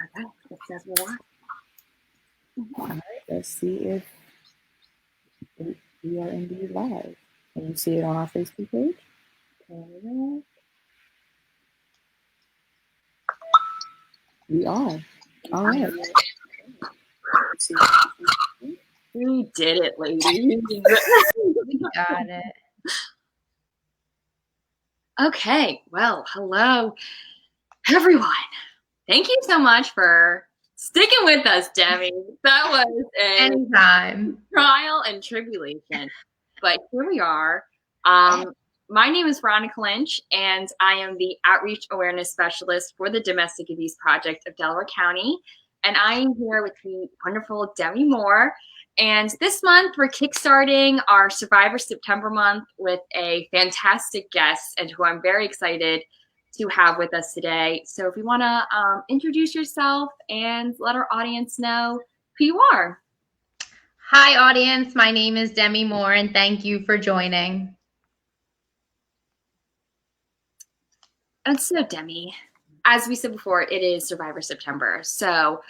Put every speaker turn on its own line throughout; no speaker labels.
Okay, it says we're live.
All right, let's see if we are indeed live. Can you see it on our Facebook page? We are. All right.
We did it, ladies.
We got it.
Okay, well, hello, everyone. Thank you so much for sticking with us, Demi. That was a
Anytime.
trial and tribulation, but here we are. My name is Veronica Lynch, and I am the Outreach Awareness Specialist for the Domestic Abuse Project of Delaware County, and I am here with the wonderful Demi Moore. And this month, we're kickstarting our Survivor September month with a fantastic guest, and who I'm very excited to have with us today. So if you want to introduce yourself and let our audience know who you are.
Hi, audience. My name is Demi Moore, and thank you for joining.
And so, Demi, as we said before, it is Survivor September. So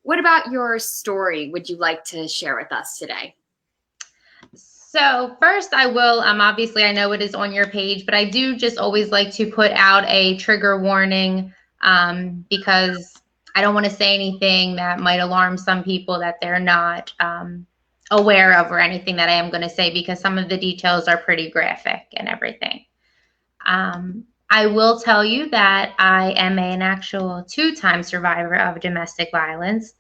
what about your story would you like to share with us today?
So first I will, obviously I know it is on your page, but I do just always like to put out a trigger warning because I don't want to say anything that might alarm some people that they're not aware of, or anything that I am going to say, because some of the details are pretty graphic and everything. I will tell you that I am an actual 2-time survivor of domestic violence.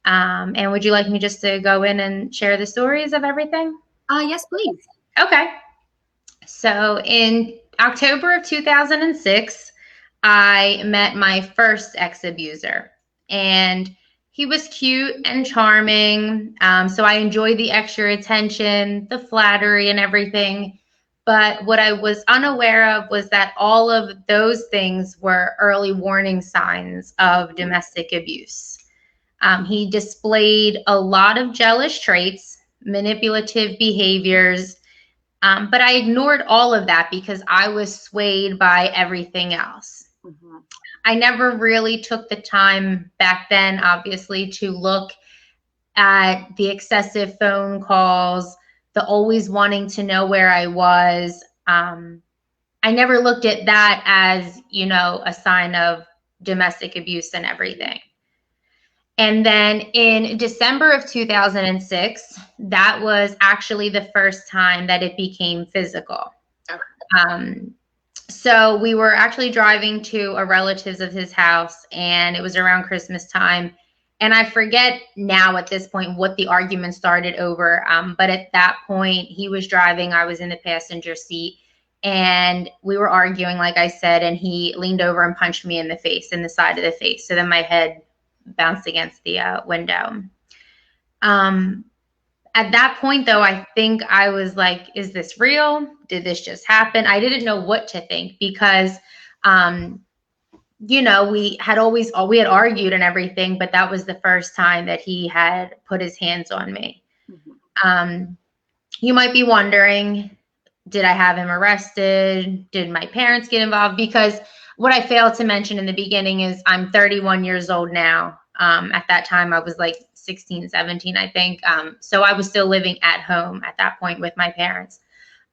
And would you like me just to go in and share the stories of everything?
Yes, please.
Okay. So in October of 2006, I met my first ex-abuser, and he was cute and charming. So I enjoyed the extra attention, the flattery and everything. But what I was unaware of was that all of those things were early warning signs of domestic abuse. He displayed a lot of jealous traits, manipulative behaviors, but I ignored all of that because I was swayed by everything else.
Mm-hmm.
I never really took the time back then, obviously, to look at the excessive phone calls, the always wanting to know where I was. I never looked at that as, a sign of domestic abuse and everything. And then in December of 2006, that was actually the first time that it became physical. So we were actually driving to a relative's of his house, and it was around Christmas time. And I forget now at this point what the argument started over. But at that point, he was driving, I was in the passenger seat, and we were arguing, like I said, and he leaned over and punched me in the face, in the side of the face. So then my head bounced against the window. At that point, though, I think I was like, is this real? Did this just happen? I didn't know what to think because, we had argued and everything, but that was the first time that he had put his hands on me. Mm-hmm. You might be wondering, did I have him arrested? Did my parents get involved? Because what I failed to mention in the beginning is I'm 31 years old now. At that time, I was like 16, 17, I think. So I was still living at home at that point with my parents.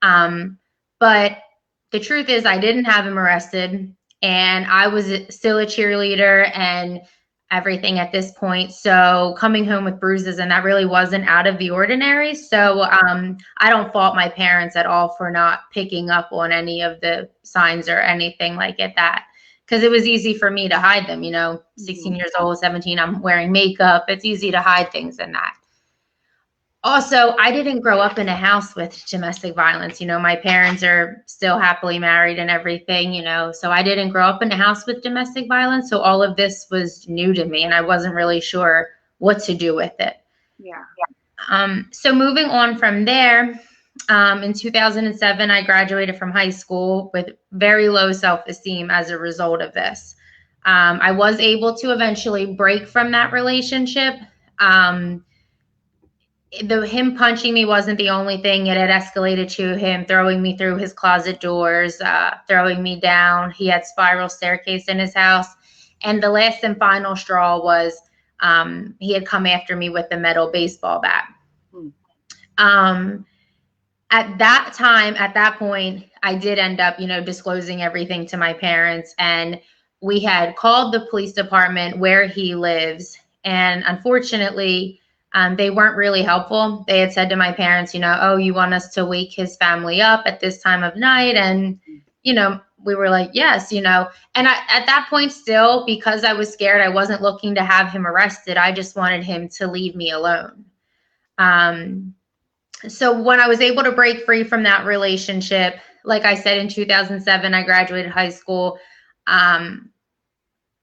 But the truth is I didn't have him arrested, and I was still a cheerleader and everything at this point. So coming home with bruises, and that really wasn't out of the ordinary. So I don't fault my parents at all for not picking up on any of the signs or anything like that. Because it was easy for me to hide them, 16 years old, 17, I'm wearing makeup. It's easy to hide things in that. Also, I didn't grow up in a house with domestic violence. My parents are still happily married and everything, so I didn't grow up in a house with domestic violence. So all of this was new to me, and I wasn't really sure what to do with it.
Yeah.
So moving on from there, in 2007, I graduated from high school with very low self-esteem as a result of this. I was able to eventually break from that relationship. Him punching me wasn't the only thing. It had escalated to him throwing me through his closet doors, throwing me down. He had spiral staircase in his house. And the last and final straw was he had come after me with a metal baseball bat. At that time, at that point, I did end up, disclosing everything to my parents. And we had called the police department where he lives. And unfortunately, they weren't really helpful. They had said to my parents, oh, you want us to wake his family up at this time of night? And, we were like, yes, and at that point still, because I was scared, I wasn't looking to have him arrested. I just wanted him to leave me alone. So when I was able to break free from that relationship, like I said, in 2007, I graduated high school.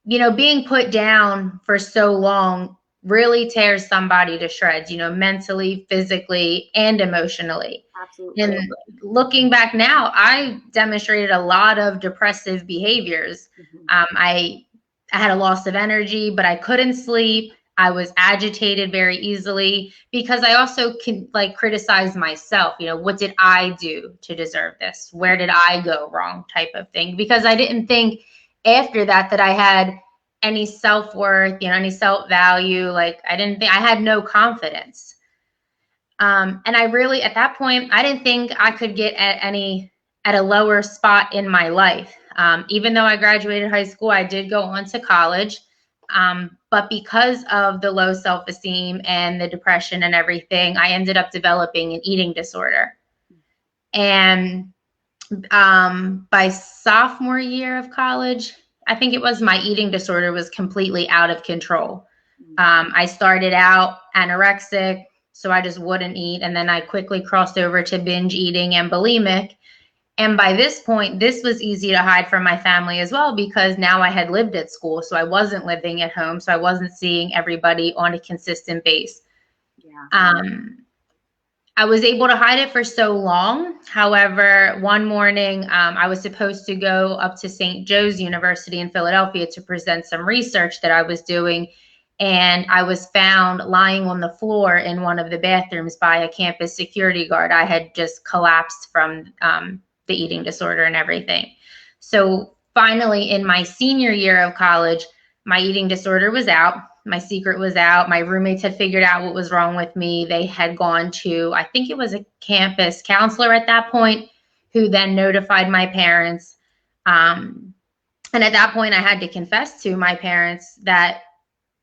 Being put down for so long really tears somebody to shreds, mentally, physically, and emotionally.
Absolutely.
And looking back now, I demonstrated a lot of depressive behaviors. I had a loss of energy, but I couldn't sleep. I was agitated very easily because I also can criticize myself. What did I do to deserve this? Where did I go wrong type of thing? Because I didn't think after that I had any self-worth, any self-value. I didn't think, I had no confidence. And I really, at that point, I didn't think I could get at a lower spot in my life. Even though I graduated high school, I did go on to college. But because of the low self-esteem and the depression and everything, I ended up developing an eating disorder. And by sophomore year of college, I think it was, my eating disorder was completely out of control. I started out anorexic, so I just wouldn't eat. And then I quickly crossed over to binge eating and bulimic. And by this point, this was easy to hide from my family as well, because now I had lived at school. So I wasn't living at home. So I wasn't seeing everybody on a consistent base. Yeah. I was able to hide it for so long. However, one morning, I was supposed to go up to St. Joe's University in Philadelphia to present some research that I was doing. And I was found lying on the floor in one of the bathrooms by a campus security guard. I had just collapsed from the eating disorder and everything. So finally, in my senior year of college, my eating disorder was out. My secret was out. My roommates had figured out what was wrong with me. They had gone to, I think it was a campus counselor at that point, who then notified my parents. And at that point, I had to confess to my parents that,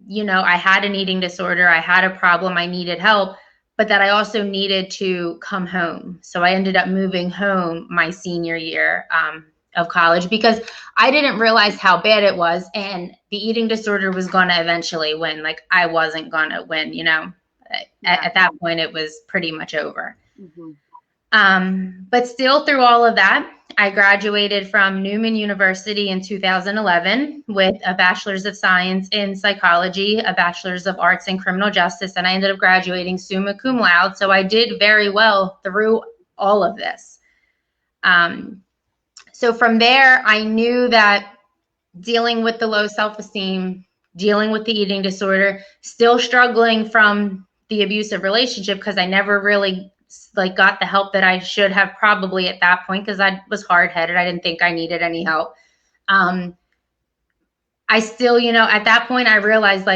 I had an eating disorder. I had a problem. I needed help, but that I also needed to come home. So I ended up moving home my senior year of college, because I didn't realize how bad it was. And the eating disorder was going to eventually win. I wasn't going to win, at that point, it was pretty much over. But still, through all of that, I graduated from Newman University in 2011 with a bachelor's of science in psychology, a bachelor's of arts in criminal justice, and I ended up graduating summa cum laude. So I did very well through all of this. So from there, I knew that dealing with the low self-esteem, dealing with the eating disorder, still struggling from the abusive relationship, because I never really got the help that I should have probably at that point, because I was hard-headed. I didn't think I needed any help. I still, at that point, I realized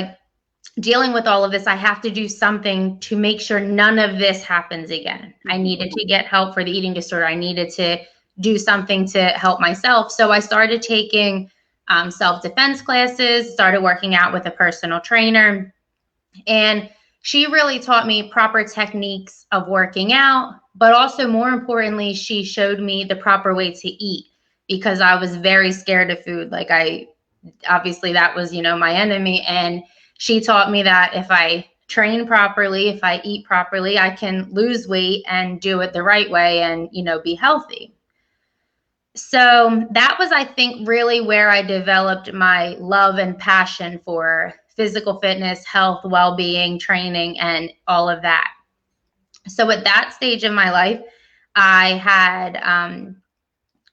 dealing with all of this, I have to do something to make sure none of this happens again. I needed to get help for the eating disorder. I needed to do something to help myself. So I started taking self-defense classes, started working out with a personal trainer, and she really taught me proper techniques of working out, but also more importantly, she showed me the proper way to eat, because I was very scared of food. Obviously that was, my enemy. And she taught me that if I train properly, if I eat properly, I can lose weight and do it the right way and, be healthy. So that was, I think, really where I developed my love and passion for physical fitness, health, well-being, training, and all of that. So at that stage of my life, I had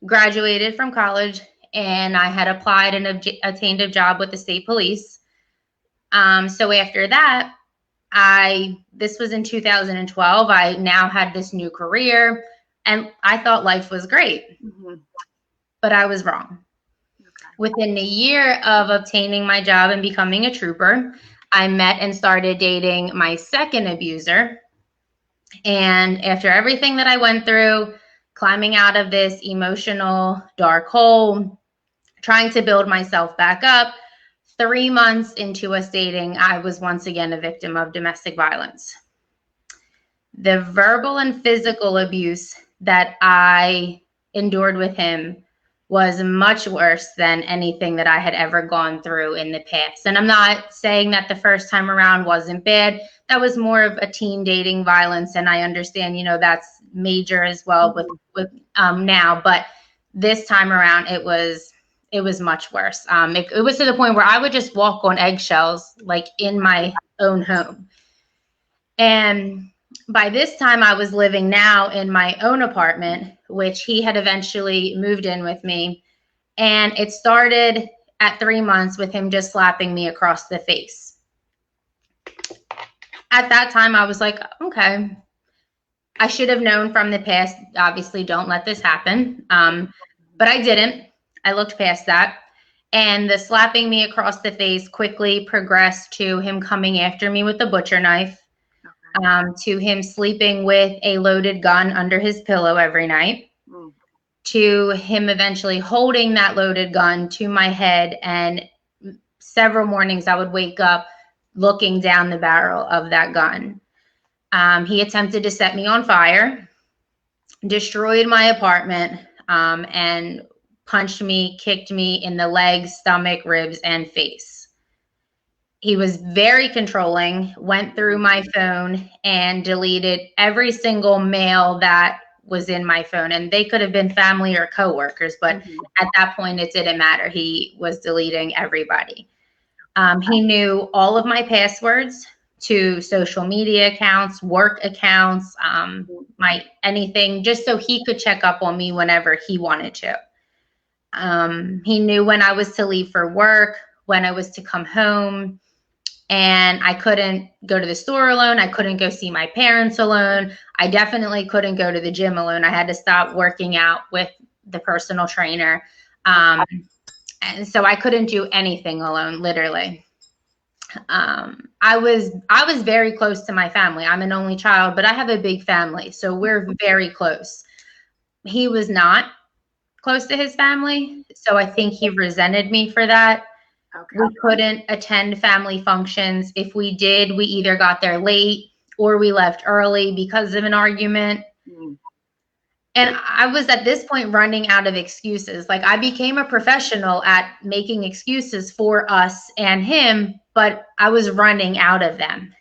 graduated from college, and I had applied and attained a job with the state police. So after that, this was in 2012, I now had this new career, and I thought life was great, but I was wrong. Within a year of obtaining my job and becoming a trooper, I met and started dating my second abuser. And after everything that I went through, climbing out of this emotional dark hole, trying to build myself back up, 3 months into us dating, I was once again a victim of domestic violence. The verbal and physical abuse that I endured with him was much worse than anything that I had ever gone through in the past. And I'm not saying that the first time around wasn't bad. That was more of a teen dating violence. And I understand, that's major as well with now. But this time around, it was much worse. It was to the point where I would just walk on eggshells, like in my own home. And by this time, I was living now in my own apartment, which he had eventually moved in with me. And it started at 3 months with him just slapping me across the face. At that time, I was like, okay, I should have known from the past, obviously, don't let this happen. But I didn't. I looked past that. And the slapping me across the face quickly progressed to him coming after me with a butcher knife. To him sleeping with a loaded gun under his pillow every night, to him eventually holding that loaded gun to my head. And several mornings I would wake up looking down the barrel of that gun. He attempted to set me on fire, destroyed my apartment, and punched me, kicked me in the legs, stomach, ribs, and face. He was very controlling, went through my phone and deleted every single mail that was in my phone. And they could have been family or coworkers, but at that point, it didn't matter. He was deleting everybody. He knew all of my passwords to social media accounts, work accounts, my anything, just so he could check up on me whenever he wanted to. He knew when I was to leave for work, when I was to come home. And I couldn't go to the store alone. I couldn't go see my parents alone. I definitely couldn't go to the gym alone. I had to stop working out with the personal trainer. And so I couldn't do anything alone, literally. I was very close to my family. I'm an only child, but I have a big family. So we're very close. He was not close to his family. So I think he resented me for that. Okay. We couldn't attend family functions. If we did, we either got there late or we left early because of an argument. And I was at this point running out of excuses. Like, I became a professional at making excuses for us and him, but I was running out of them.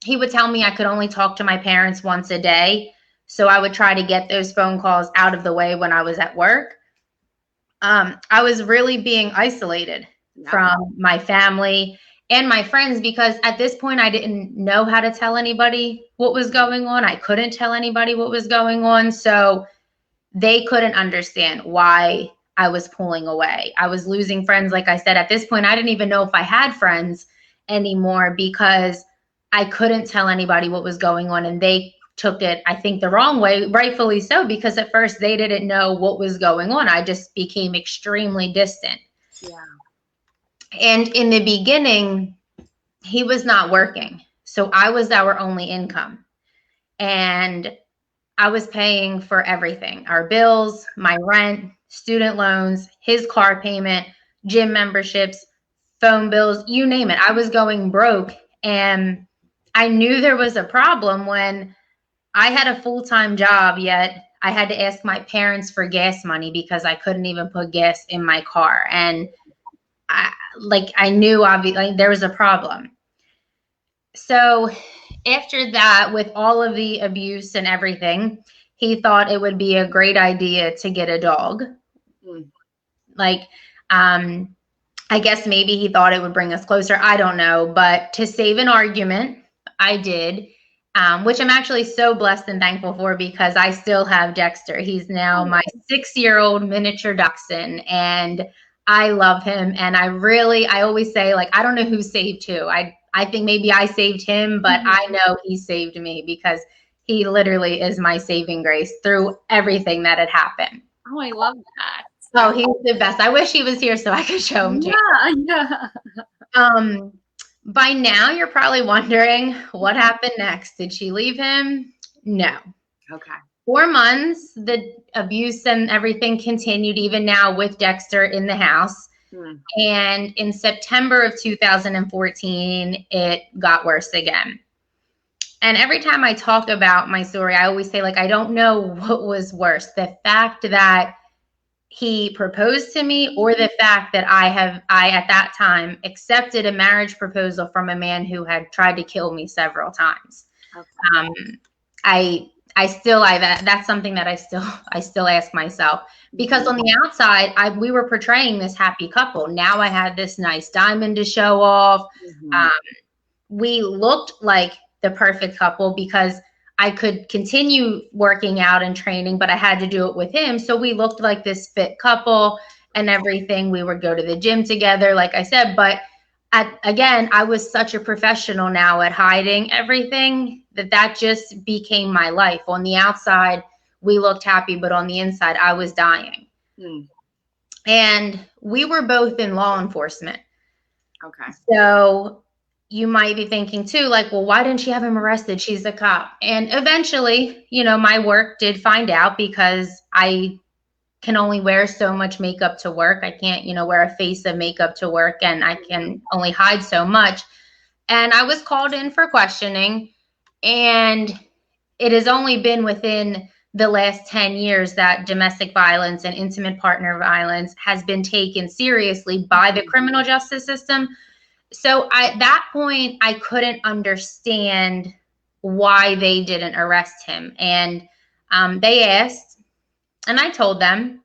He would tell me I could only talk to my parents once a day. So I would try to get those phone calls out of the way when I was at work. I was really being isolated from my family and my friends because at this point I didn't know how to tell anybody what was going on. I couldn't tell anybody what was going on. So they couldn't understand why I was pulling away. I was losing friends. Like I said, at this point, I didn't even know if I had friends anymore because I couldn't tell anybody what was going on. And they took it, I think, the wrong way, rightfully so, because at first they didn't know what was going on. I just became extremely distant. Yeah. And in the beginning, he was not working. So I was our only income. And I was paying for everything, our bills, my rent, student loans, his car payment, gym memberships, phone bills, you name it. I was going broke. And I knew there was a problem when I had a full-time job, yet I had to ask my parents for gas money because I couldn't even put gas in my car. And I knew obviously there was a problem. So after that, with all of the abuse and everything, he thought it would be a great idea to get a dog. I guess maybe he thought it would bring us closer. I don't know. But to save an argument, I did. Which I'm actually so blessed and thankful for because I still have Dexter. He's now my 6-year-old miniature dachshund, and I love him. And I always say, I don't know who saved who. I think maybe I saved him, but I know he saved me because he literally is my saving grace through everything that had happened.
Oh, I love that.
Oh, he's the best. I wish he was here so I could show him to you.
Yeah.
By now you're probably wondering what happened next. Did she leave him? No.
Okay.
4 months, the abuse and everything continued even now with Dexter in the house. And in September of 2014, it got worse again. And every time I talk about my story, I always say, like, I don't know what was worse, the fact that he proposed to me or the fact that I at that time accepted a marriage proposal from a man who had tried to kill me several times. Okay. That's something that I still ask myself, because on the outside, we were portraying this happy couple. Now I had this nice diamond to show off. We looked like the perfect couple because I could continue working out and training, but I had to do it with him. So we looked like this fit couple and everything. We would go to the gym together, like I said, but again, I was such a professional now at hiding everything that just became my life. On the outside, we looked happy, but on the inside, I was dying. And we were both in law enforcement.
Okay.
So you might be thinking too, like, well, why didn't she have him arrested? She's a cop. And eventually, my work did find out, because I can only wear so much makeup to work. I can't, wear a face of makeup to work, and I can only hide so much. And I was called in for questioning, and it has only been within the last 10 years that domestic violence and intimate partner violence has been taken seriously by the criminal justice system. So at that point, I couldn't understand why they didn't arrest him. And they asked, and I told them,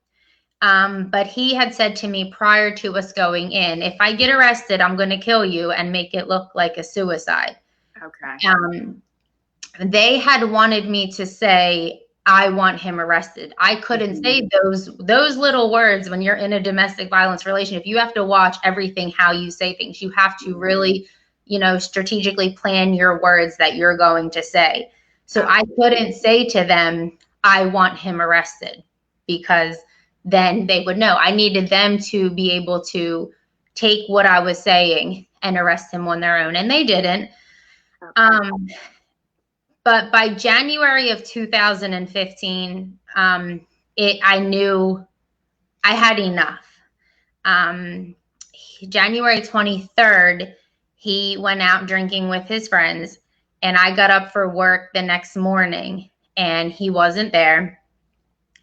but he had said to me prior to us going in, if I get arrested, I'm going to kill you and make it look like a suicide.
Okay.
They had wanted me to say, I want him arrested. I couldn't say those little words when you're in a domestic violence relationship. You have to watch everything, how you say things. You have to really, strategically plan your words that you're going to say. So I couldn't say to them, I want him arrested, because then they would know. I needed them to be able to take what I was saying and arrest him on their own. And they didn't. But by January of 2015, I knew I had enough. January 23rd, he went out drinking with his friends, and I got up for work the next morning, and he wasn't there.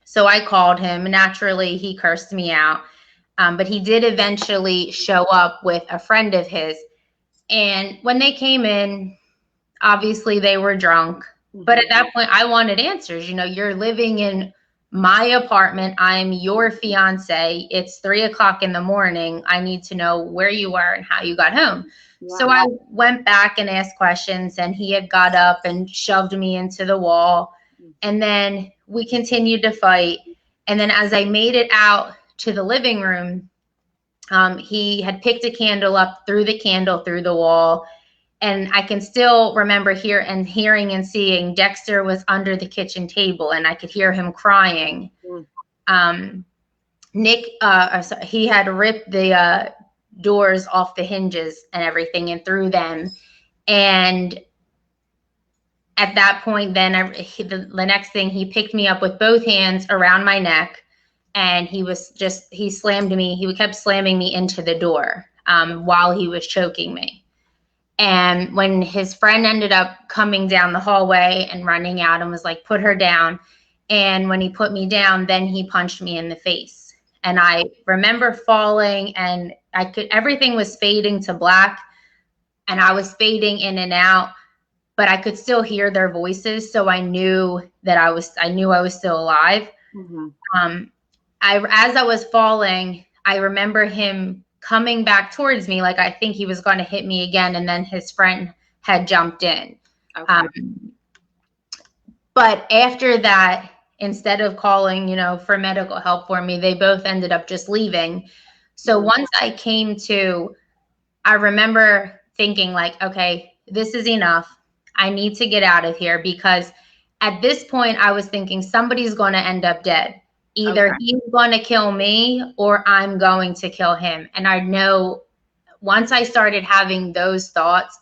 So I called him. Naturally, he cursed me out, but he did eventually show up with a friend of his. And when they came in, obviously they were drunk, but at that point I wanted answers. You're living in my apartment. I'm your fiance. It's 3:00 in the morning. I need to know where you were and how you got home. Wow. So I went back and asked questions, and he had got up and shoved me into the wall. And then we continued to fight. And then as I made it out to the living room, he had picked a candle up, threw the candle through the wall. And I can still remember hearing and seeing Dexter was under the kitchen table, and I could hear him crying. Nick, he had ripped the doors off the hinges and everything and threw them. And at that point, then the next thing, he picked me up with both hands around my neck, and he slammed me. He kept slamming me into the door while he was choking me. And when his friend ended up coming down the hallway and running out and was like, put her down. And when he put me down, then he punched me in the face. And I remember falling, and everything was fading to black, and I was fading in and out, but I could still hear their voices. So I knew that I was still alive. As I was falling, I remember him coming back towards me, like I think he was going to hit me again, and then his friend had jumped in. But after that, instead of calling, for medical help for me, they both ended up just leaving. So once I came to, I remember thinking like, okay, this is enough. I need to get out of here, because at this point I was thinking somebody's going to end up dead. Either
Okay.
he's going to kill me or I'm going to kill him. And I know once I started having those thoughts,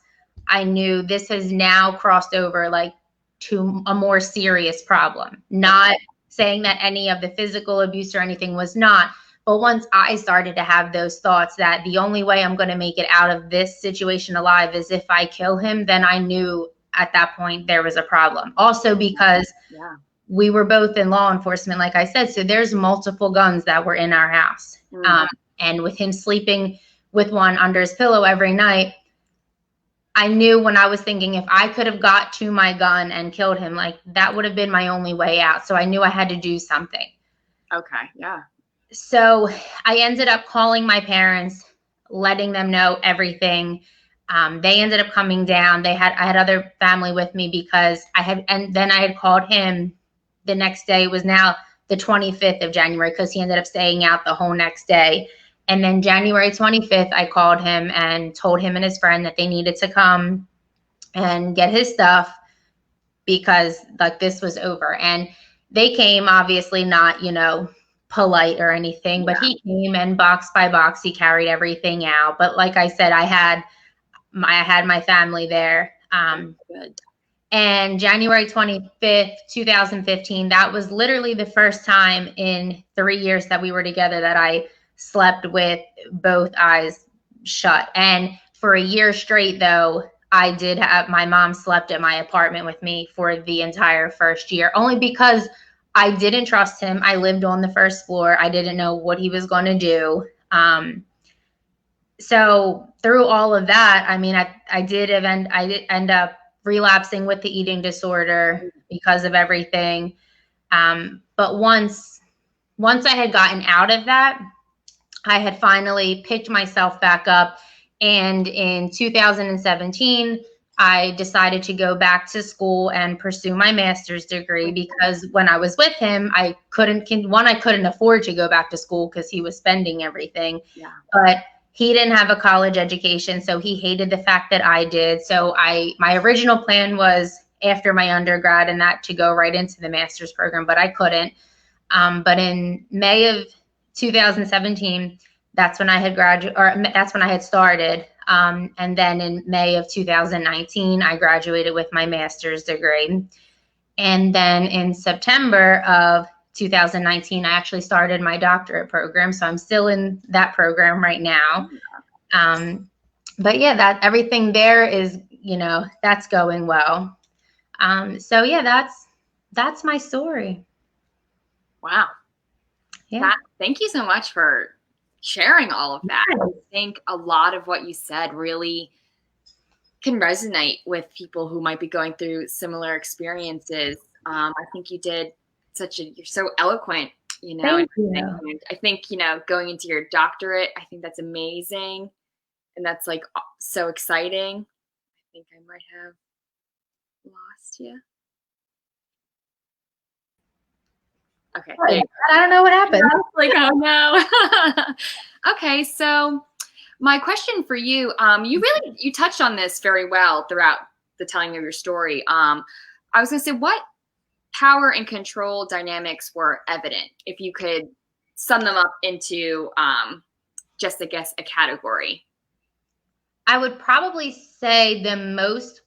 I knew this has now crossed over like to a more serious problem. Not saying that any of the physical abuse or anything was not, but once I started to have those thoughts that the only way I'm going to make it out of this situation alive is if I kill him, then I knew at that point there was a problem. Also because
Yeah.
we were both in law enforcement, like I said, so there's multiple guns that were in our house. And with him sleeping with one under his pillow every night, I knew when I was thinking if I could have got to my gun and killed him, like that would have been my only way out. So I knew I had to do something.
Okay. Yeah.
So I ended up calling my parents, letting them know everything. They ended up coming down. I had other family with me because and then I had called him the next day. It was now the 25th of January because he ended up staying out the whole next day. And then January 25th, I called him and told him and his friend that they needed to come and get his stuff because like this was over. And they came, obviously not, polite or anything, but he came and box by box, he carried everything out. But like I said, I had my family there.
Good.
And January 25th, 2015, that was literally the first time in 3 years that we were together that I slept with both eyes shut. And for a year straight, though, I did have my mom slept at my apartment with me for the entire first year, only because I didn't trust him. I lived on the first floor. I didn't know what he was going to do. So through all of that, I mean, I did end up relapsing with the eating disorder because of everything. But once I had gotten out of that, I had finally picked myself back up. And in 2017, I decided to go back to school and pursue my master's degree because when I was with him, I couldn't afford to go back to school because he was spending everything.
Yeah.
But he didn't have a college education, so he hated the fact that I did. So my original plan was after my undergrad and that to go right into the master's program, but I couldn't. But in May of 2017, that's when I had that's when I had started. And then in May of 2019, I graduated with my master's degree. And then in September of 2019, I actually started my doctorate program. So I'm still in that program right now. But yeah, that everything there is, that's going well. So yeah, that's my story.
Wow.
Yeah.
Thank you so much for sharing all of that. I think a lot of what you said really can resonate with people who might be going through similar experiences. I think you did you're so eloquent,
Thank you.
I think, going into your doctorate, I think that's amazing. And that's like so exciting. I think I might have lost you. Okay.
I don't know what happened.
Like, oh no. Okay, so my question for you, you touched on this very well throughout the telling of your story. I was gonna say, what power and control dynamics were evident, if you could sum them up into just, I guess, a category?
I would probably say the most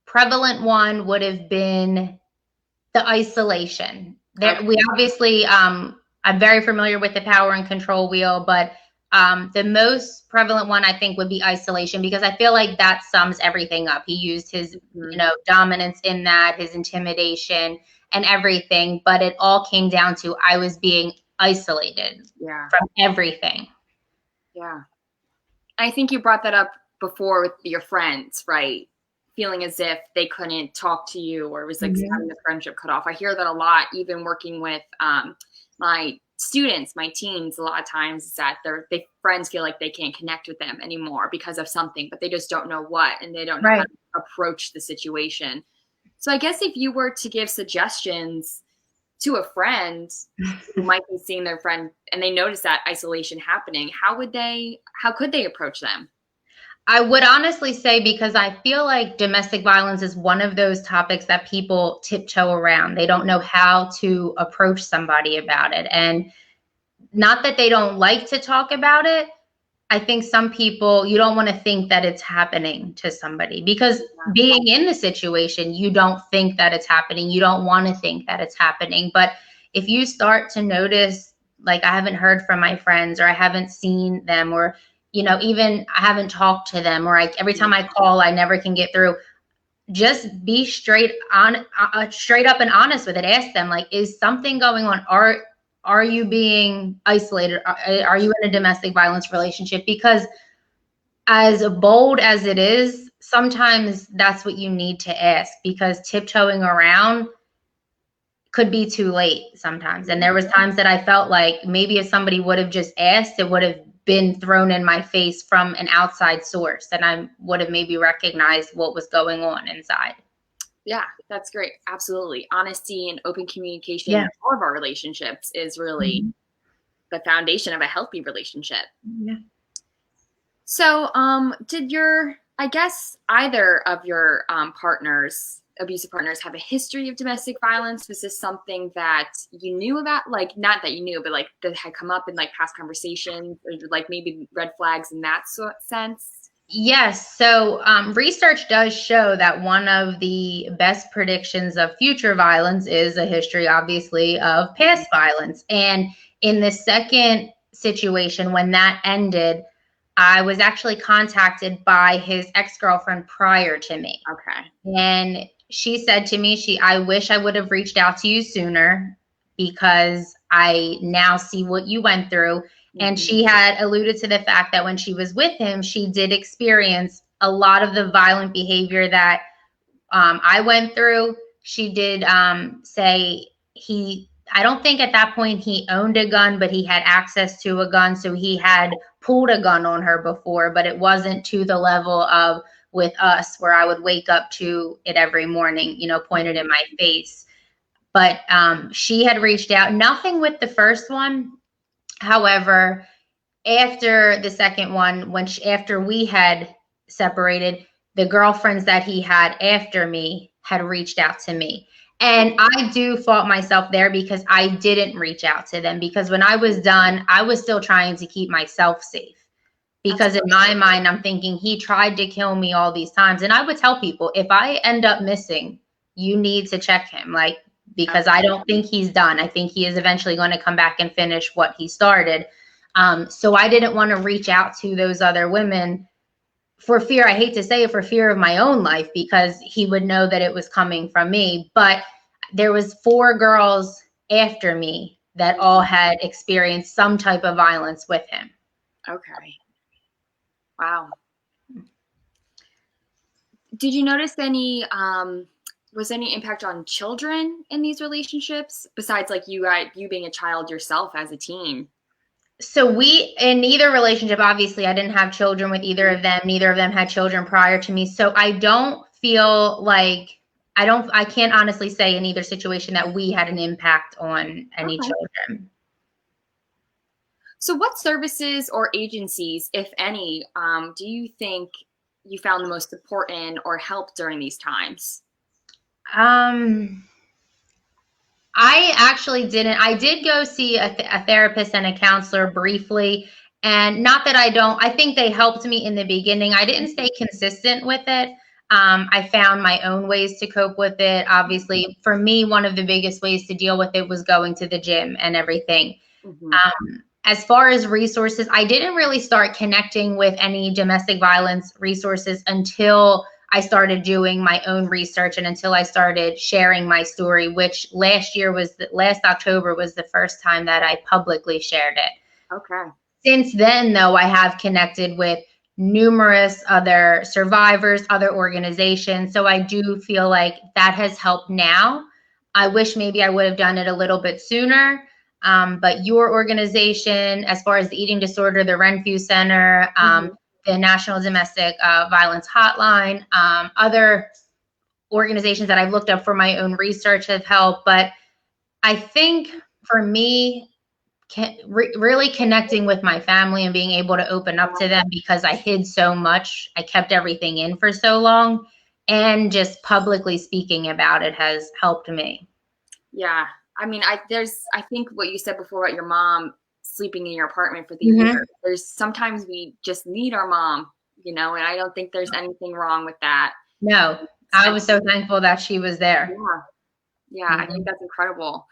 prevalent one would have been the isolation. We obviously, I'm very familiar with the power and control wheel, but the most prevalent one I think would be isolation, because I feel like that sums everything up. He used his, dominance in that, his intimidation and everything, but it all came down to I was being isolated from everything.
Yeah. I think you brought that up before with your friends, right? Feeling as if they couldn't talk to you, or it was like having the friendship cut off. I hear that a lot, even working with my students, my teens. A lot of times is that their friends feel like they can't connect with them anymore because of something, but they just don't know what, and they don't know how to approach the situation. So I guess if you were to give suggestions to a friend who might be seeing their friend and they notice that isolation happening, how could they approach them?
I would honestly say, because I feel like domestic violence is one of those topics that people tiptoe around. They don't know how to approach somebody about it. And not that they don't like to talk about it. I think some people, you don't want to think that it's happening to somebody, because being in the situation, you don't think that it's happening. You don't want to think that it's happening. But if you start to notice, like, I haven't heard from my friends, or I haven't seen them, or, you know, even I haven't talked to them, or every time I call, I never can get through. Just be straight up and honest with it. Ask them, like, is something going on? Are you being isolated? Are you in a domestic violence relationship? Because as bold as it is, sometimes that's what you need to ask, because tiptoeing around could be too late sometimes. And there was times that I felt like maybe if somebody would have just asked, it would have been thrown in my face from an outside source, and I would have maybe recognized what was going on inside.
Yeah, that's great. Absolutely. Honesty and open communication in all of our relationships is really the foundation of a healthy relationship.
Yeah.
So, did I guess either of your abusive partners, have a history of domestic violence? Was this something that you knew about? Like, not that you knew, but like that had come up in like past conversations, or like maybe red flags in that sense?
Yes. So research does show that one of the best predictions of future violence is a history, obviously, of past violence. And in the second situation, when that ended, I was actually contacted by his ex-girlfriend prior to me.
Okay.
And she said to me, I wish I would have reached out to you sooner, because I now see what you went through. And she had alluded to the fact that when she was with him, she did experience a lot of the violent behavior that I went through. She did say I don't think at that point he owned a gun, but he had access to a gun. So he had pulled a gun on her before, but it wasn't to the level of with us, where I would wake up to it every morning, you know, pointed in my face. But she had reached out, nothing with the first one. However, after the second one, after we had separated, the girlfriends that he had after me had reached out to me. And I do fault myself there, because I didn't reach out to them, because when I was done, I was still trying to keep myself safe. Because in my mind, I'm thinking, he tried to kill me all these times. And I would tell people, if I end up missing, you need to check him, like, because I don't think he's done. I think he is eventually going to come back and finish what he started. So I didn't want to reach out to those other women for fear, I hate to say it, for fear of my own life, because he would know that it was coming from me. But there was 4 girls after me that all had experienced some type of violence with him.
Okay. Wow. Did you notice was any impact on children in these relationships, besides like you being a child yourself as a teen?
So in either relationship, obviously I didn't have children with either of them. Neither of them had children prior to me. So I don't feel like, I can't honestly say in either situation that we had an impact on any children.
So what services or agencies, if any, do you think you found the most important or helped during these times?
I actually didn't. I did go see a therapist and a counselor briefly, and not that I think they helped me in the beginning. I didn't stay consistent with it. I found my own ways to cope with it. Obviously, for me, one of the biggest ways to deal with it was going to the gym and everything. As far as resources, I didn't really start connecting with any domestic violence resources until I started doing my own research, and until I started sharing my story, which last October was the first time that I publicly shared it.
Okay.
Since then, though, I have connected with numerous other survivors, other organizations. So I do feel like that has helped now. I wish maybe I would have done it a little bit sooner. But your organization, as far as the eating disorder, the Renfrew Center, the National Domestic Violence Hotline, other organizations that I've looked up for my own research have helped. But I think for me, really connecting with my family and being able to open up to them, because I hid so much. I kept everything in for so long, and just publicly speaking about it has helped me.
Yeah. I mean, I think what you said before about your mom sleeping in your apartment for the year, there's sometimes we just need our mom, and I don't think there's anything wrong with that.
No, I was so thankful that she was there.
Yeah. I think that's incredible.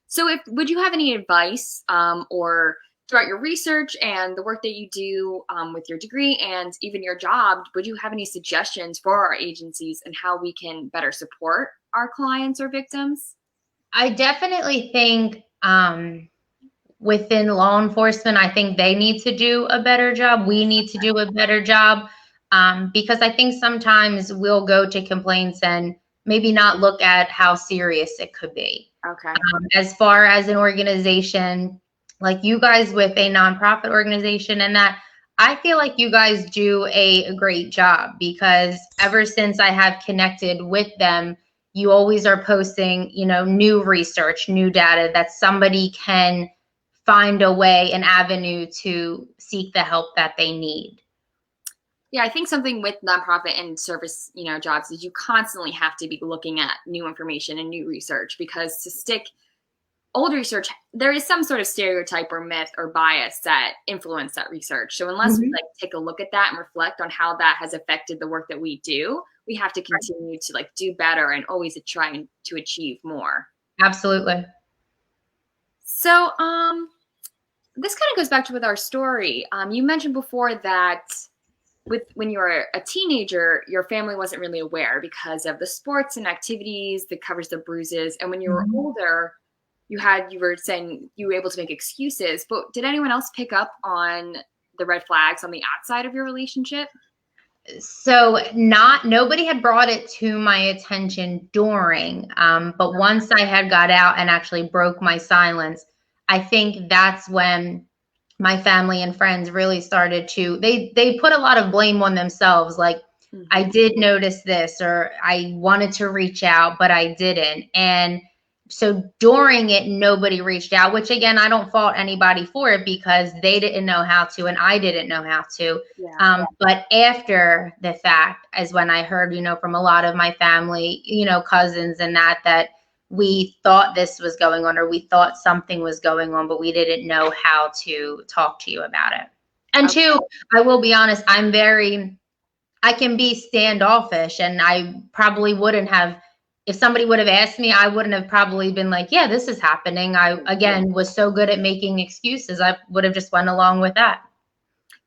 So would you have any advice or throughout your research and the work that you do with your degree and even your job, would you have any suggestions for our agencies and how we can better support our clients or victims?
I definitely think within law enforcement, I think they need to do a better job. We need to do a better job, because I think sometimes we'll go to complaints and maybe not look at how serious it could be.
Okay.
As far as an organization, like you guys with a nonprofit organization, and that, I feel like you guys do a great job, because ever since I have connected with them, you always are posting, new research, new data that somebody can find a way, an avenue to seek the help that they need.
Yeah, I think something with nonprofit and service, jobs is you constantly have to be looking at new information and new research, because to stick old research, there is some sort of stereotype or myth or bias that influence that research. So unless we take a look at that and reflect on how that has affected the work that we do, we have to continue to do better and always try to achieve more.
Absolutely.
So this kind of goes back to with our story. You mentioned before that when you were a teenager, your family wasn't really aware because of the sports and activities that covers the bruises. And when you were older, you were saying you were able to make excuses, but did anyone else pick up on the red flags on the outside of your relationship?
So nobody had brought it to my attention during, but once I had got out and actually broke my silence, I think that's when my family and friends really started to, they put a lot of blame on themselves. Like, I did notice this, or I wanted to reach out, but I didn't. And so during it, nobody reached out, which again, I don't fault anybody for it, because they didn't know how to, and I didn't know how to. But after the fact is when I heard, from a lot of my family, cousins and that we thought this was going on, or we thought something was going on, but we didn't know how to talk to you about it. And two, I will be honest, I can be standoffish, and I probably wouldn't have, if somebody would have asked me, I wouldn't have probably been like, yeah, this is happening. I, again, was so good at making excuses. I would have just went along with that.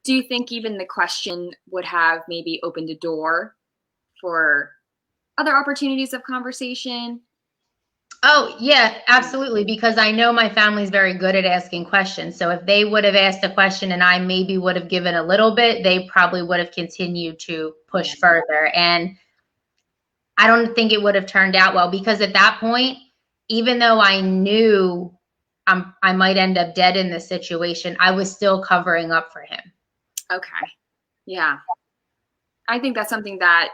Do you think even the question would have maybe opened a door for other opportunities of conversation?
Oh, yeah, absolutely. Because I know my family's very good at asking questions. So if they would have asked a question and I maybe would have given a little bit, they probably would have continued to push further. And I don't think it would have turned out well, because at that point, even though I knew I might end up dead in this situation, I was still covering up for him. Okay.
Yeah. I think that's something that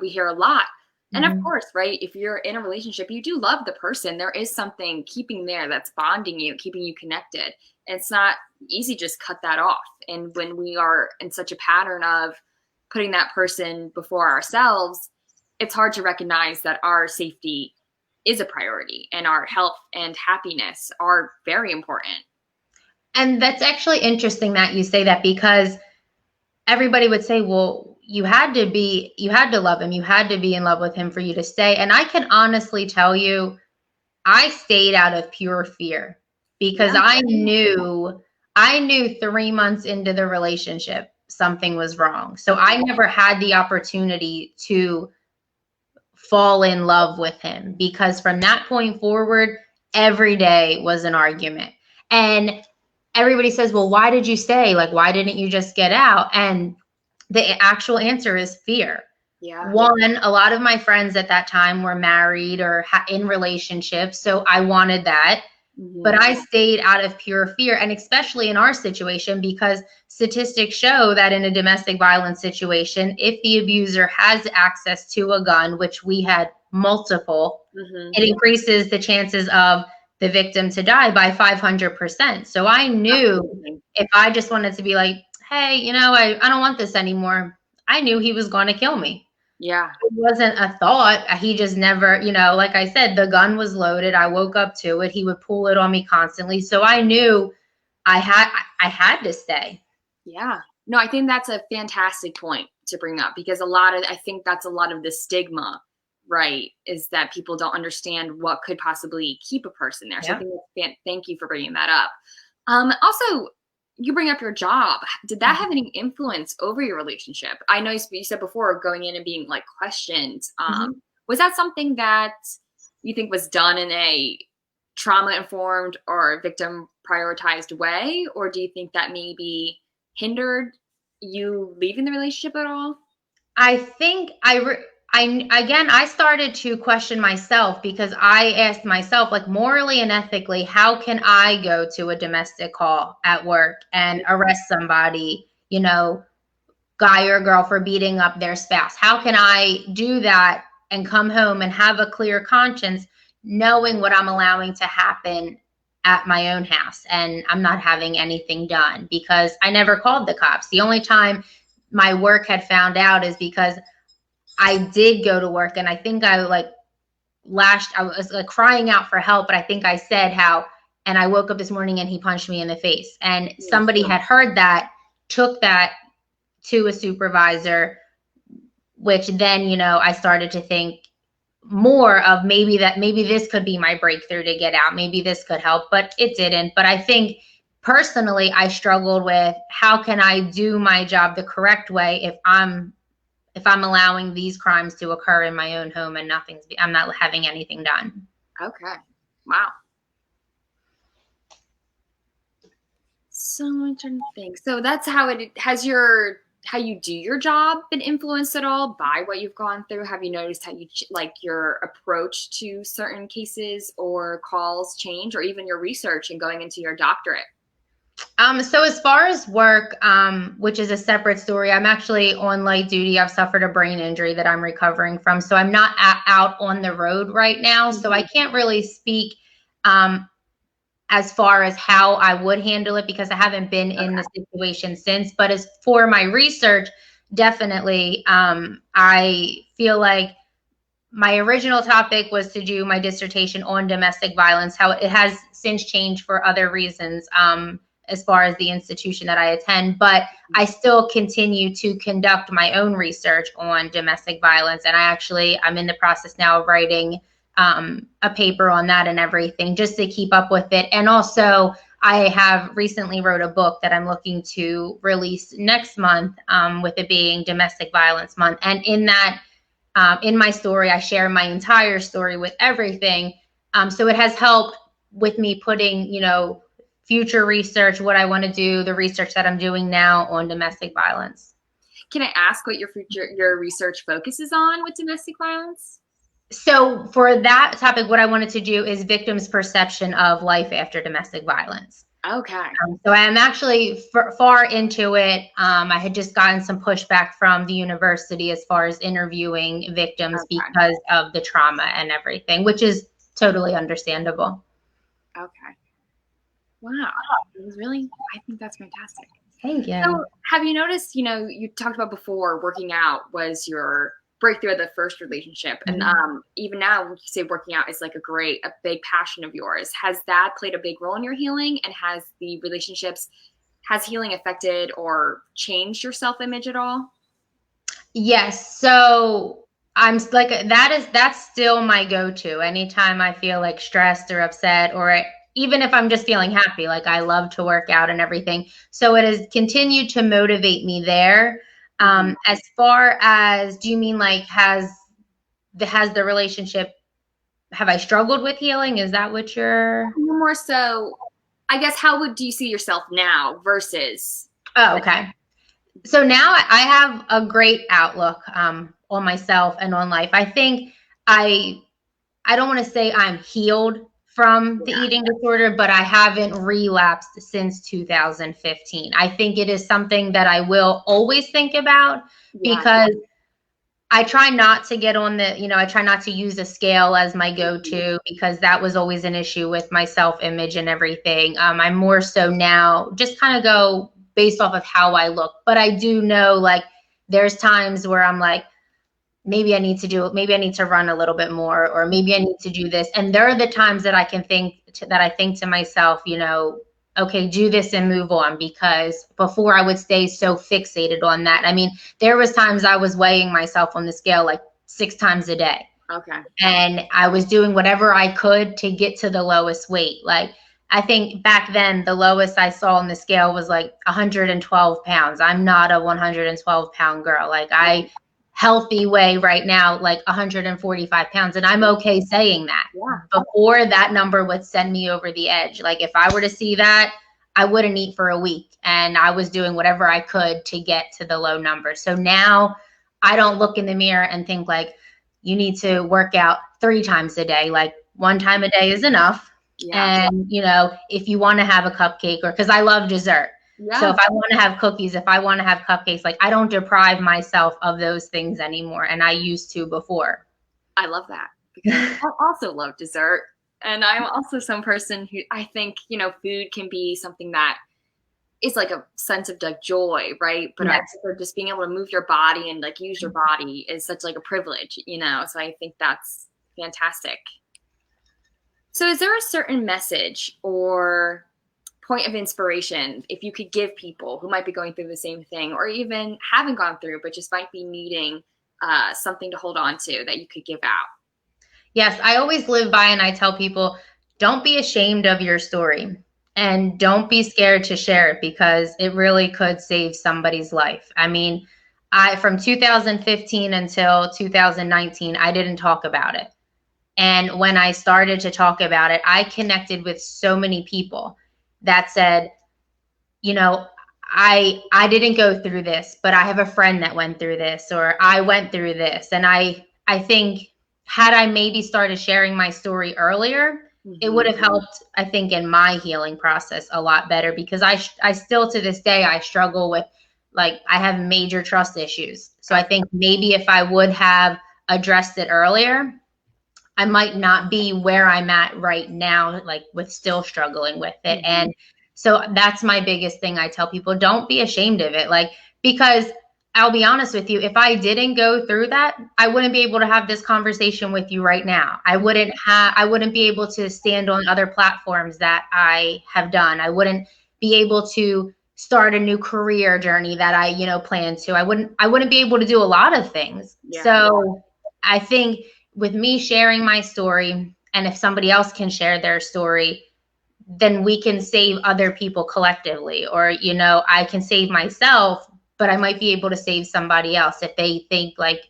we hear a lot. And of course, right, if you're in a relationship, you do love the person. There is something keeping there that's bonding you, keeping you connected. And it's not easy to just cut that off. And when we are in such a pattern of putting that person before ourselves, it's hard to recognize that our safety is a priority and our health and happiness are very important.
And that's actually interesting that you say that, because everybody would say, well, you had to love him. You had to be in love with him for you to stay. And I can honestly tell you, I stayed out of pure fear, because I knew 3 months into the relationship, something was wrong. So I never had the opportunity to fall in love with him, because from that point forward, every day was an argument. And everybody says, well, why did you stay? Like, why didn't you just get out? And the actual answer is fear. Yeah. One, a lot of my friends at that time were married or in relationships, so I wanted that. But I stayed out of pure fear, and especially in our situation, because statistics show that in a domestic violence situation, if the abuser has access to a gun, which we had multiple, it increases the chances of the victim to die by 500%. So I knew if I just wanted to be like, hey, you know, I don't want this anymore, I knew he was going to kill me.
Yeah.
It wasn't a thought. He just never, you know, like I said, the gun was loaded. I woke up to it. He would pull it on me constantly. So I knew I had to stay.
Yeah. No, I think that's a fantastic point to bring up, because I think that's a lot of the stigma, right? Is that people don't understand what could possibly keep a person there. So I think thank you for bringing that up. Also, you bring up your job. Did that have any influence over your relationship? I know you said before going in and being like questioned. Was that something that you think was done in a trauma-informed or victim prioritized way? Or do you think that maybe hindered you leaving the relationship at all?
I think I started to question myself, because I asked myself, like, morally and ethically, how can I go to a domestic call at work and arrest somebody, you know, guy or girl, for beating up their spouse? How can I do that and come home and have a clear conscience, knowing what I'm allowing to happen at my own house, and I'm not having anything done? Because I never called the cops. The only time my work had found out is because I did go to work, and I think I was like crying out for help, but I think I said and I woke up this morning and he punched me in the face, and somebody had heard that, took that to a supervisor, which then, you know, I started to think more of maybe this could be my breakthrough to get out. Maybe this could help, but it didn't. But I think personally, I struggled with, how can I do my job the correct way if I'm allowing these crimes to occur in my own home and I'm not having anything done.
Okay. Wow. So I'm trying to think. So that's how how you do your job been influenced at all by what you've gone through? Have you noticed how your approach to certain cases or calls change, or even your research and going into your doctorate?
So as far as work, which is a separate story, I'm actually on light duty. I've suffered a brain injury that I'm recovering from. So I'm not out on the road right now. So I can't really speak as far as how I would handle it, because I haven't been in the situation since. But as for my research, definitely, I feel like my original topic was to do my dissertation on domestic violence, how it has since changed for other reasons, as far as the institution that I attend, but I still continue to conduct my own research on domestic violence. And I'm in the process now of writing a paper on that and everything, just to keep up with it. And also, I have recently wrote a book that I'm looking to release next month, with it being Domestic Violence Month. And in that, in my story, I share my entire story with everything. So it has helped with me putting, you know, future research, what I want to do, the research that I'm doing now on domestic violence.
Can I ask what your research focuses on with domestic violence?
So for that topic, what I wanted to do is victims' perception of life after domestic violence.
Okay.
So I am actually far into it. I had just gotten some pushback from the university as far as interviewing victims because of the trauma and everything, which is totally understandable.
Okay. Wow. It was I think that's fantastic.
Thank you.
So have you noticed, you talked about before working out was your breakthrough of the first relationship. And even now, you say working out is like a big passion of yours. Has that played a big role in your healing? And has healing affected or changed your self-image at all?
Yes. So I'm like, that's still my go-to. Anytime I feel like stressed or upset, or even if I'm just feeling happy, like I love to work out and everything. So it has continued to motivate me there. As far as, do you mean like has the relationship, have I struggled with healing? Is that what you're?
More so, I guess, do you see yourself now versus?
Oh, okay. So now I have a great outlook on myself and on life. I think I don't want to say I'm healed from the eating disorder, but I haven't relapsed since 2015. I think it is something that I will always think about because I try not to get on the, I try not to use a scale as my go-to because that was always an issue with my self-image and everything. I'm more so now just kind of go based off of how I look. But I do know like there's times where I'm like, maybe I need to run a little bit more, or maybe I need to do this. And there are the times that I think to myself, okay, do this and move on, because before I would stay so fixated on that. I mean, there was times I was weighing myself on the scale like 6 times a day.
Okay.
And I was doing whatever I could to get to the lowest weight. Like, I think back then the lowest I saw on the scale was like 112 pounds. I'm not a 112-pound girl. Like, I healthy weigh right now like 145 pounds, and I'm okay saying that.
Yeah.
Before, that number would send me over the edge. Like, if I were to see that, I wouldn't eat for a week, and I was doing whatever I could to get to the low number. So now I don't look in the mirror and think like, you need to work out 3 times a day. Like, 1 time a day is enough.
Yeah.
And if you want to have a cupcake, or because I love dessert.
Yeah.
So if I want to have cookies, if I want to have cupcakes, like, I don't deprive myself of those things anymore. And I used to before.
I love that, because I also love dessert. And I'm also some person who I think, food can be something that is like a sense of like joy, right? But
Yes.
also just being able to move your body and like use your body is such like a privilege, so I think that's fantastic. So is there a certain message or point of inspiration if you could give people who might be going through the same thing, or even haven't gone through but just might be needing something to hold on to, that you could give out?
Yes, I always live by, and I tell people, don't be ashamed of your story, and don't be scared to share it, because it really could save somebody's life. I mean, from 2015 until 2019, I didn't talk about it. And when I started to talk about it, I connected with so many people that said, I didn't go through this, but I have a friend that went through this, or I went through this. And I think, had I maybe started sharing my story earlier, it would have helped, I think, in my healing process a lot better, because I still to this day, I struggle with, like, I have major trust issues. So I think maybe if I would have addressed it earlier, I might not be where I'm at right now, like, with still struggling with it. And so that's my biggest thing. I tell people, don't be ashamed of it. Like, because I'll be honest with you, if I didn't go through that, I wouldn't be able to have this conversation with you right now. I wouldn't be able to stand on other platforms that I have done. I wouldn't be able to start a new career journey that I, plan to. I wouldn't be able to do a lot of things. Yeah. So I think with me sharing my story, and if somebody else can share their story, then we can save other people collectively. Or, I can save myself, but I might be able to save somebody else if they think like,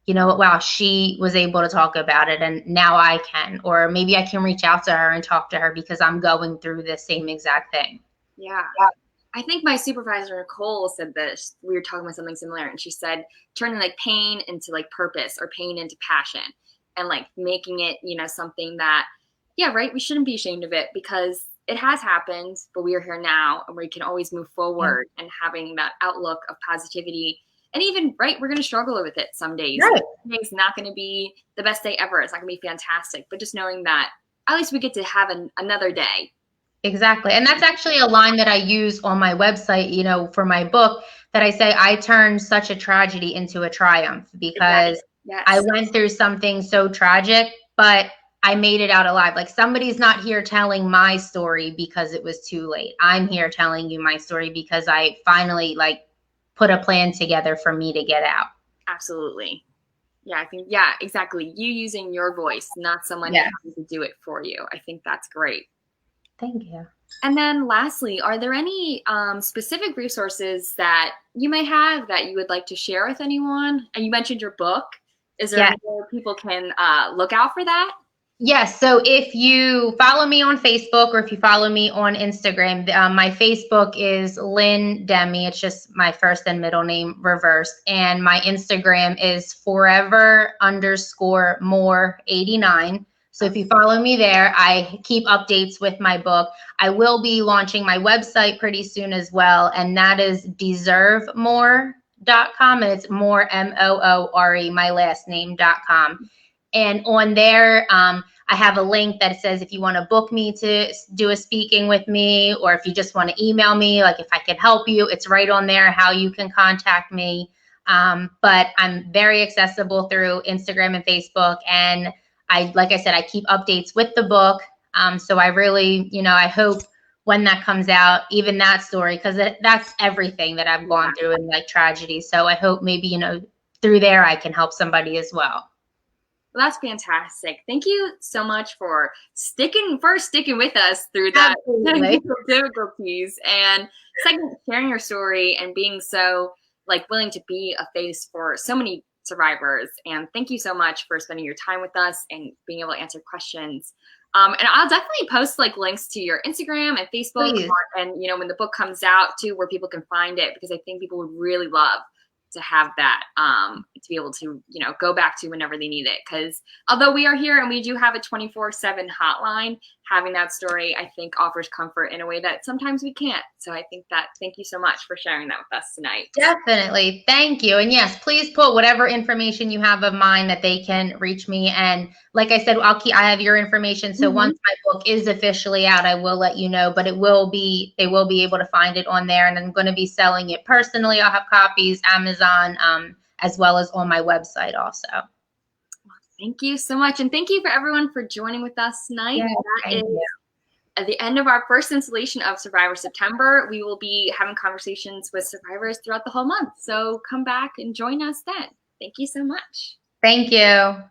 wow, she was able to talk about it and now I can. Or maybe I can reach out to her and talk to her because I'm going through the same exact thing.
Yeah. I think my supervisor, Nicole, said this. We were talking about something similar, and she said, turning like pain into like purpose, or pain into passion, and like making it, something that, yeah, right, we shouldn't be ashamed of it, because it has happened, but we are here now, and we can always move forward. And having that outlook of positivity. And even, right, we're going to struggle with it some days.
Right.
It's not going to be the best day ever. It's not going to be fantastic. But just knowing that at least we get to have another day.
Exactly. And that's actually a line that I use on my website, for my book, that I say, I turned such a tragedy into a triumph, because
Yes.
I went through something so tragic, but I made it out alive. Like, somebody's not here telling my story because it was too late. I'm here telling you my story because I finally like put a plan together for me to get out.
Absolutely. Yeah, I think, yeah, exactly. You using your voice, not someone having to do it for you. I think that's great.
Thank you.
And then lastly, are there any specific resources that you may have that you would like to share with anyone? And you mentioned your book. Is there anywhere people can look out for that?
Yes. So if you follow me on Facebook, or if you follow me on Instagram, my Facebook is Lynn Demi. It's just my first and middle name reversed. And my Instagram is forever_more89. So if you follow me there, I keep updates with my book. I will be launching my website pretty soon as well. And that is deservemore.com. and it's Moore, Moore, my last name.com. And on there, I have a link that says if you want to book me to do a speaking with me, or if you just want to email me, like if I can help you, it's right on there how you can contact me. But I'm very accessible through Instagram and Facebook. And like I said, I keep updates with the book. So I really, I hope when that comes out, even that story, because that's everything that I've gone through in like tragedy. So I hope maybe, through there I can help somebody as well.
Well, that's fantastic. Thank you so much for sticking with us through that technical difficulties, and second, sharing your story and being so willing to be a face for so many survivors. And thank you so much for spending your time with us and being able to answer questions. And I'll definitely post links to your Instagram and Facebook, and when the book comes out too, where people can find it, because I think people would really love to have that, to be able to, go back to whenever they need it. Because although we are here and we do have a 24/7 hotline, having that story, I think, offers comfort in a way that sometimes we can't. So I think thank you so much for sharing that with us tonight.
Definitely. Thank you. And yes, please put whatever information you have of mine that they can reach me. And like I said, I have your information. So once my book is officially out, I will let you know, but they will be able to find it on there. And I'm going to be selling it personally. I'll have copies, Amazon, as well as on my website also.
Thank you so much. And thank you for everyone for joining with us tonight.
Yeah,
that is at the end of our first installation of Survivor September. We will be having conversations with survivors throughout the whole month. So come back and join us then. Thank you so much.
Thank you.